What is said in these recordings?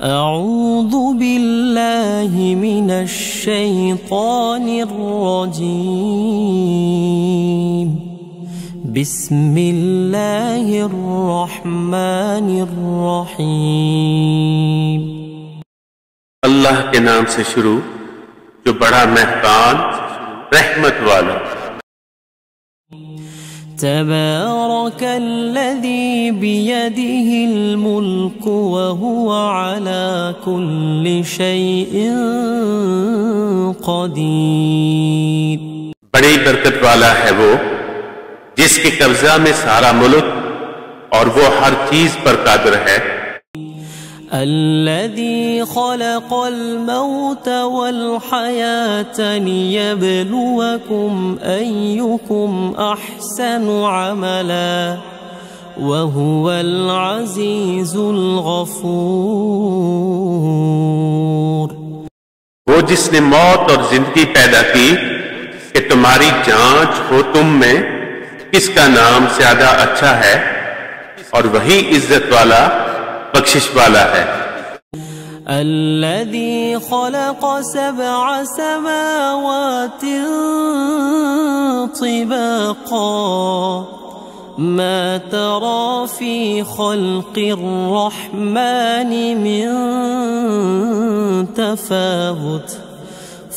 أعوذ بالله من الشيطان الرجيم. بسم الله الرحمن الرحيم. اللہ کے نام سے شروع جو بڑا مہربان رحمت والا. تبارك الذي بيده الملك وهو على كل شيء قدير. بڑی برکت والا ہے وہ جس کے قبضہ میں سارا ملک اور وہ ہر چیز پر قادر ہے. الذي خلق الموت والحياة ليبلوكم أيكم أحسن عملا وهو العزيز الغفور. وہ جس نے موت اور زندگی پیدا کی کہ تمہاری جانچ ہو تم میں کس کا نام زیادہ اچھا ہے، اور وہی عزت والا بخشش والا ہے. الذي خلق 7 سماوات طباقا ما ترى في خلق الرحمن من تفاوت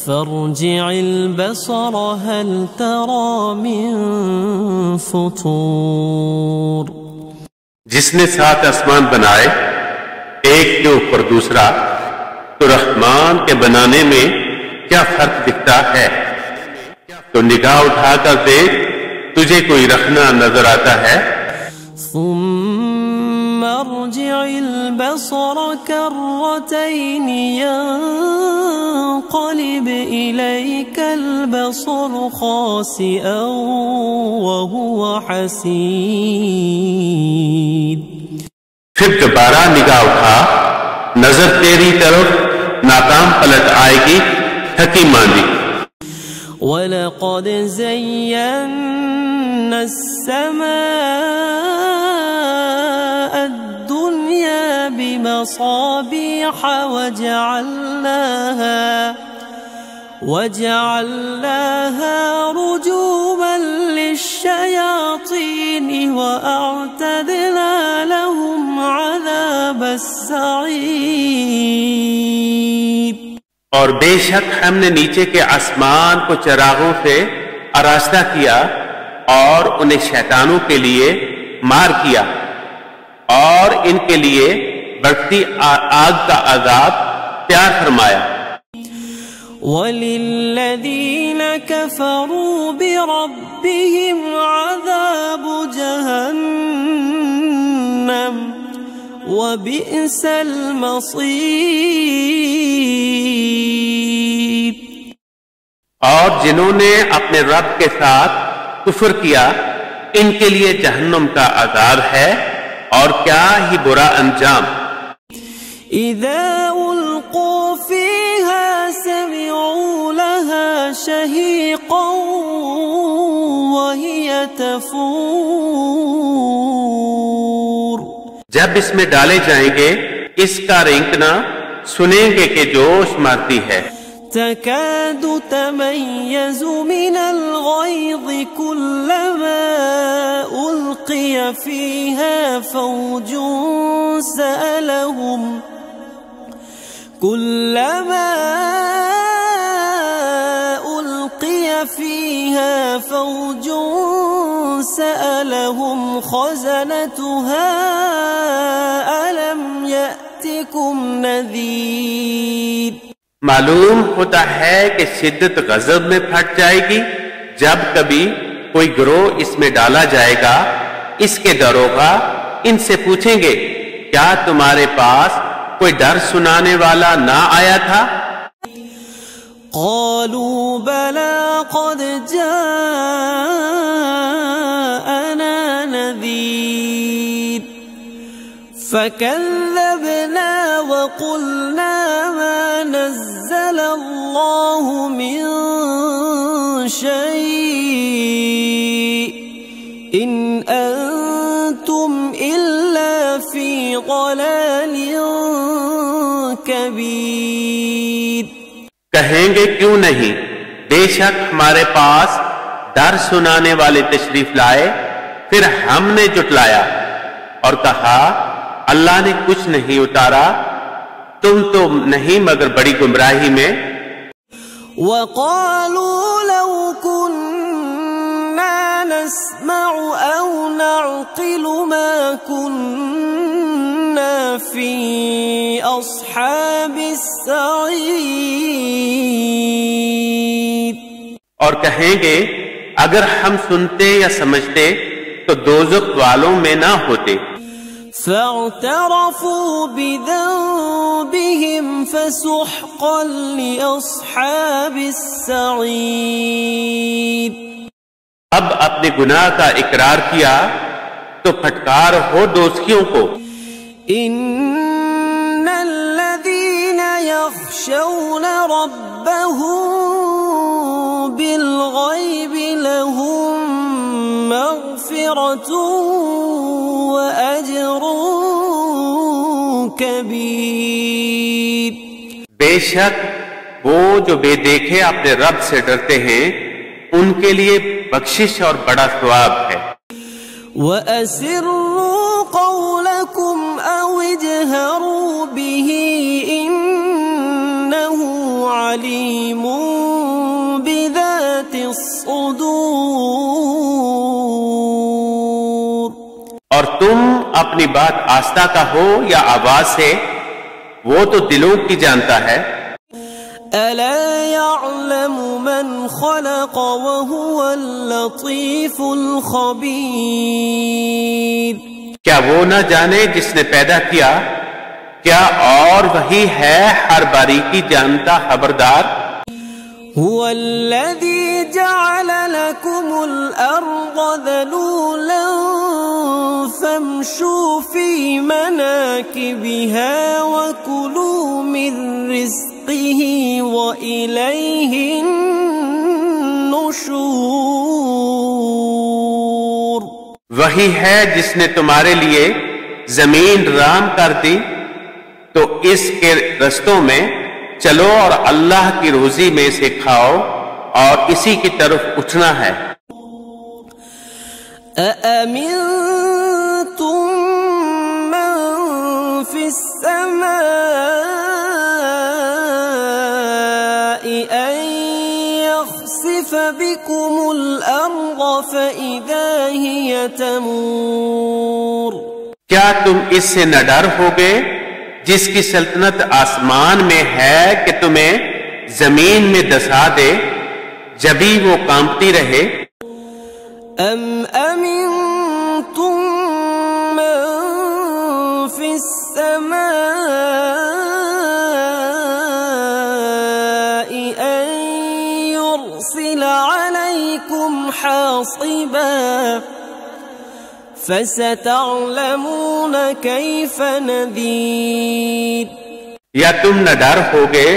فارجع البصر هل ترى من فطور. جس نے 7 آسمان بنائے ایک کے اوپر دوسرا، تو رحمان کے بنانے میں کیا فرق دکھتا ہے؟ تو نگاہ اٹھا کر دیکھ، تجھے کوئی رکھنا نظر آتا ہے؟ ثم ارجع البصر كرتين ينقلب إليك البصر خاسئا وهو حسير. پھر دوبارہ نگاہ اٹھا، نظر تیری طرف ناکام پلٹ آئے گی، تھکی ماندی. وَلَقَدْ زَيَّنَّا السَّمَاءَ الدُّنْيَا بِمَصَابِيحَ وَجَعَلْنَاهَا رُجُومًا لِلشَّيَاطِينِ وَأَعْتَدْنَا لَهُمْ عَذَابَ السَّعِيرِ. اور بے شک ہم نے نیچے کے آسمان کو چراغوں سے آراستہ کیا اور انہیں شیطانوں کے لیے مار کیا، اور ان کے لیے بڑھتی آگ کا عذاب تیار فرمایا. وَلِلَّذِينَ كَفَرُوا بِرَبِّهِمْ عَذَابُ جَهَنَّمَ وَبِئْسَ الْمَصِيرُ. اور جنہوں نے اپنے رب کے ساتھ کفر کیا ان کے لیے جہنم کا عذاب ہے، اور کیا ہی برا انجام. اِذَا أُلْقُوا فِيهَا سَمِعُوا لَهَا شَهِيقًا وَهِيَ تَفُورُ. جب اس میں ڈالے جائیں گے اس کا رینکنا سنیں گے کہ جوش مارتی ہے. تكاد تميز من الغيظ كلما ألقي فيها فوج سألهم خزنتها ألم يأتكم نذير. معلوم ہوتا ہے کہ شدت غضب میں پھٹ جائے گی جب کبھی کوئی گروہ اس میں ڈالا جائے گا. اس کے داروغہ ان سے پوچھیں گے کیا تمہارے پاس کوئی ڈر سنانے والا نہ آیا تھا؟ قالوا بلى قد جاءنا نذير فكذبنا وقلنا ما نزل الله من شيء إن أنتم إلا في ضلال كبير. کہیں گے کیوں نہیں، بے شک ہمارے پاس ڈر سنانے والے تشریف لائے، پھر ہم نے جھٹلایا اور کہا اللہ نے کچھ نہیں اتارا، تم تو نہیں مگر بڑی گمراہی میں. وقالوا لو كنا نسمع أو نعقل ما كنا في أصحاب السعير. اور کہیں گے اگر ہم سنتے یا سمجھتے تو دوزخ والوں میں نہ ہوتے. فاعترفوا بذنبهم فسحقا لأصحاب السعير. اب اپنے گناہ کا اقرار کیا تو پھٹکار ہو دوزخیوں کو. ان الذين يخشون ربهم بالغيب لهم مغفرة وأجر كبير. بے شک وہ جو بے دیکھے اپنے رب سے ڈرتے ہیں ان کے لیے بخشش اور بڑا ثواب ہے. وَأَسِرُّوا قَوْلَكُمْ أَوْ اجْهَرُوا بِهِ إِنَّهُ عَلِيمٌ بِذَاتِ الصُّدُورِ. اور تم اپنی بات آہستہ کہو یا آواز سے، وہ تو دلوں کی جانتا ہے. أَلَا يَعْلَمُ مَنْ خَلَقَ وَهُوَ اللَّطِيفُ الْخَبِيرُ. کیا وہ نہ جانے جس نے پیدا کیا، کیا اور وہی ہے ہر باریکی جانتا خبردار. هو الذي جعل لكم الأرض ذلولا فامشوا في مناكبها وكلوا من رزقه وإليه النشور. وہی ہے جس نے تمہارے لیے زمین رام کر دی تو اس کے رستوں میں چلو اور اللہ کی روزی میں سے کھاؤ اور اسی کی طرف اٹھنا ہے. أَأَمِنْتُمْ مَنْ فِي السَّمَاءِ أَنْ يَخْسِفَ بِكُمُ الْأَرْضَ فَإِذَا هِيَ تَمُورُ. کیا تم اس سے نہ ڈر ہوگے جس کی سلطنت آسمان میں ہے کہ تمہیں زمین میں دسا دے جبھی وہ کانپتی رہے. أَمْ أَمِنْتُمْ مَنْ فِي السَّمَاءِ أَنْ يُرْسِلَ عَلَيْكُمْ حَاصِبًا فَسَتَعْلَمُونَ كَيْفَ نَذِيرٌ. یا تم نہ ڈر ہوگے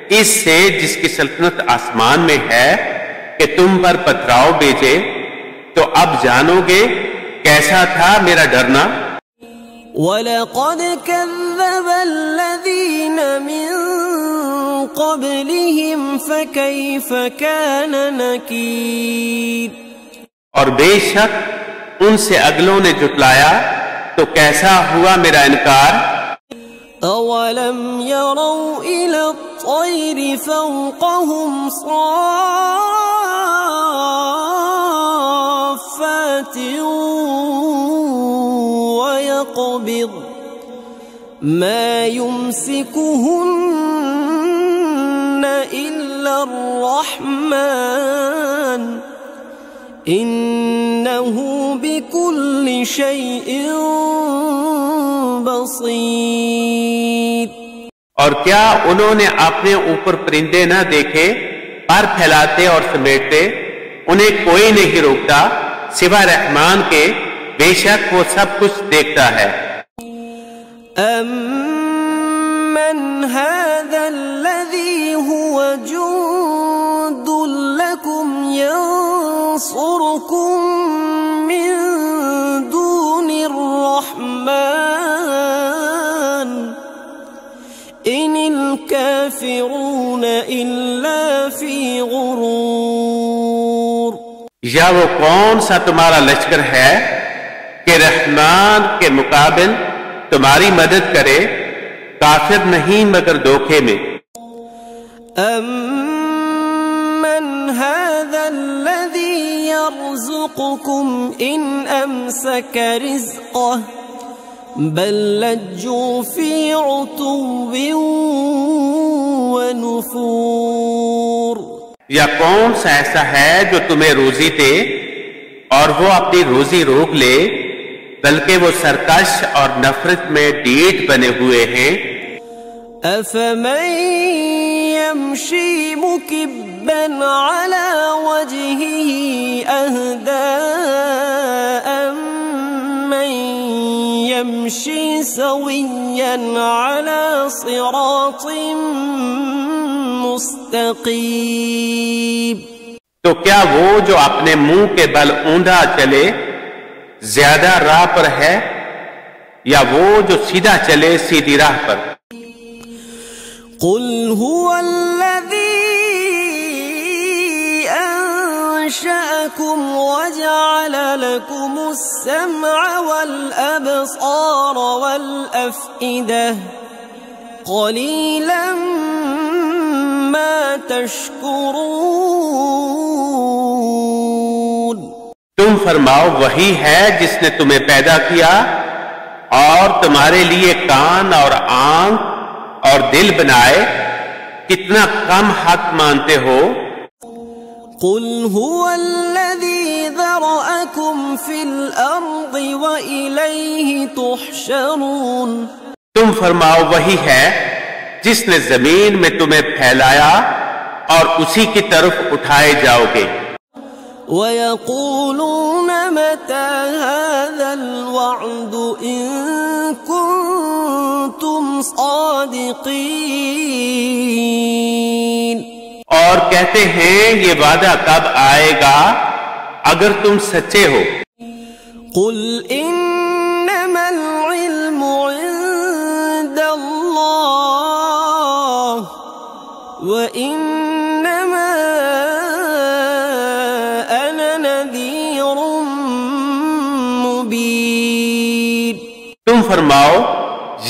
اس سے جس کی سلطنت آسمان میں ہے کہ تم پر پتھراؤ بھیجے، تو اب جانو گے کیسا تھا میرا ڈرنا. وَلَقَدْ كَذَّبَ الَّذِينَ مِن قَبْلِهِمْ فَكَيْفَ كَانَ نَكِيرٌ. اور بے شک ان سے اگلوں نے جھٹلایا تو کیسا ہوا میرا انکار. أَوَلَمْ يَرَوْا إِلَى الطَّيْرِ فَوْقَهُمْ صَافَّاتٍ وَيَقْبِضْنَ مَا يُمْسِكُهُنَّ إِلَّا الرَّحْمَنُ إِنَّهُ بِكُلِّ شَيْءٍ بَصِيرٌ. اور کیا انہوں نے اپنے اوپر پرندے نہ دیکھے، پر پھیلاتے اور سمیٹتے، انہیں کوئی نہیں روکتا سوائے رحمان کے، بے شک وہ سب کچھ دیکھتا ہے. أَمَّنْ هَذَا الَّذِي هُوَ جُنْدٌ لَكُمْ يَنْصُرُكُمْ مِنْ دُونِ الرَّحْمَنِ إِنْ الكافرون إلا في غرور. یا وہ کون سا تمہارا لشکر ہے کہ رحمان کے مقابل تمہاری مدد کرے؟ کافر نہیں مگر دھوکے میں. أَمَّنْ هَذَا الَّذِي يَرْزُقُكُمْ إِنْ أَمْسَكَ رِزْقَهُ بَلْ لَجُّوا فِي عُتُوٍّ وَنُفُورٍ. یا کون سا ایسا ہے جو تمہیں روزی دے اور وہ اپنی روزی روک لے، بلکہ وہ سرکش اور نفرت میں ڈیٹ بنے ہوئے ہیں. أَفَمَن يَمْشِي مُكِبًّا عَلَى وَجْهِهِ أَهْدَىٰ أَمَّن يَمْشِي سَوِيًّا عَلَى صِرَاطٍ مُسْتَقِيمٍ. تو کیا وہ جو اپنے منہ کے بل اوندا چلے زیادہ راہ پر ہے، یا وہ جو سیدھا چلے سیدھی راہ پر؟ قل هو الذي أنشأكم وجعل لكم السمع والأبصار والأفئدة قليلا ما تشكرون. تم فرماؤ وہی ہے جس نے تمہیں پیدا کیا اور تمہارے لیے کان اور آنکھ اور دل بنائے، کتنا کم حق مانتے ہو. قل هو الذي ذرأكم في الأرض وإليه تحشرون. تم فرماؤ وہی ہے جس نے زمین میں تمہیں پھیلایا اور اسی کی طرف اٹھائے جاؤ گے. وَيَقُولُونَ مَتَى هَذَا الْوَعْدُ إِن كُنتُمْ صَادِقِينَ. اور کہتے ہیں یہ وعدہ کب آئے گا اگر تم سچے ہو. قُلْ إِنَّمَا الْعِلْمُ عِندَ اللَّهِ وَإِنَّمَا أَنَا نَذِيرٌ مُبِينٌ. تم فرماؤ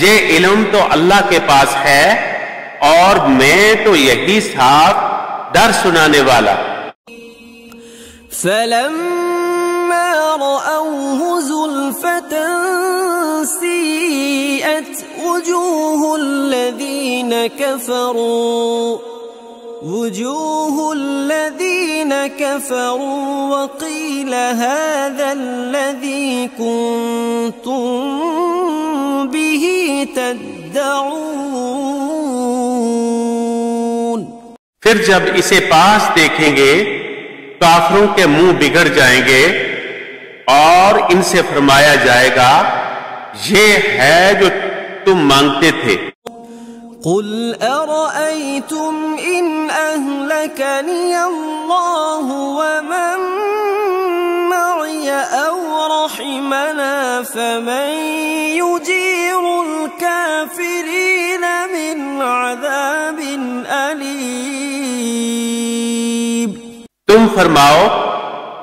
یہ علم تو اللہ کے پاس ہے اور میں تو یہی صاف ڈر سنانے والا. فَلَمَّا رَأَوْهُ زُلْفَةً سِيئَتْ وُجُوهُ الَّذِينَ كَفَرُوا وَقِيلَ هَذَا الَّذِي كُنتُم بِهِ تَدَّعُونَ. پھر جب اسے پاس دیکھیں گے کافروں کے منہ بگڑ جائیں گے اور ان سے فرمایا جائے گا یہ ہے جو تم مانگتے تھے. قُلْ أَرَأَيْتُمْ إِنْ أَهْلَكَنِيَ اللَّهُ وَمَن مَّعِيَ أَوْ رَحِمَنَا فَمَن يُجِيرُ الْكَافِرِينَ مِنْ عَذَابٍ أَلِيمٍ. تم فرماؤ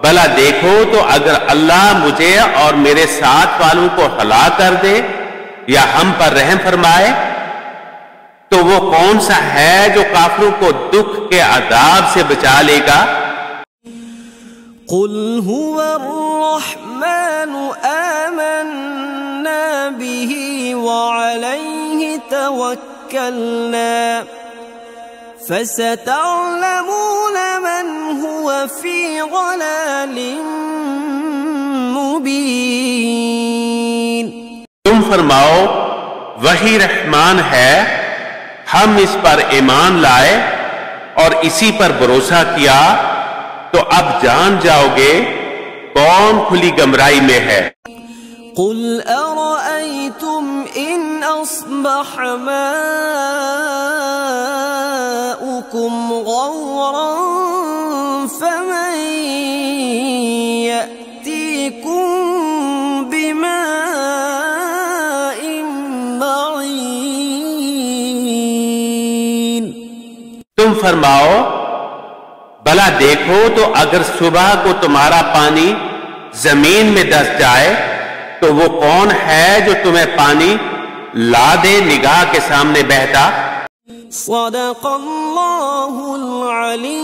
بھلا دیکھو تو اگر اللہ مجھے اور میرے ساتھ والوں کو ہلاک کر دے یا ہم پر رحم فرمائے تو وہ کون سا ہے جو کافروں کو دکھ کے عذاب سے بچا لے گا. قل هو الرحمن آمنا به وعليه توكلنا فستعلمون من هو في ضلال مبين. تم فرماؤ وہی رحمان ہے، ہم اس پر ایمان لائے اور اسی پر بھروسہ کیا تو اب جان جاؤ گے کون کھلی گمرائی میں ہے. قل أرأيتم إن أصبح ماؤكم غورا فمن يأتيكم بماء معين. تم فرماؤ بھلا دیکھو تو اگر صبح کو تمہارا پانی زمین میں دس جائے تو وہ کون ہے جو تمہیں پانی لا دے نگاہ کے سامنے بہتا؟ صدق اللہ العلی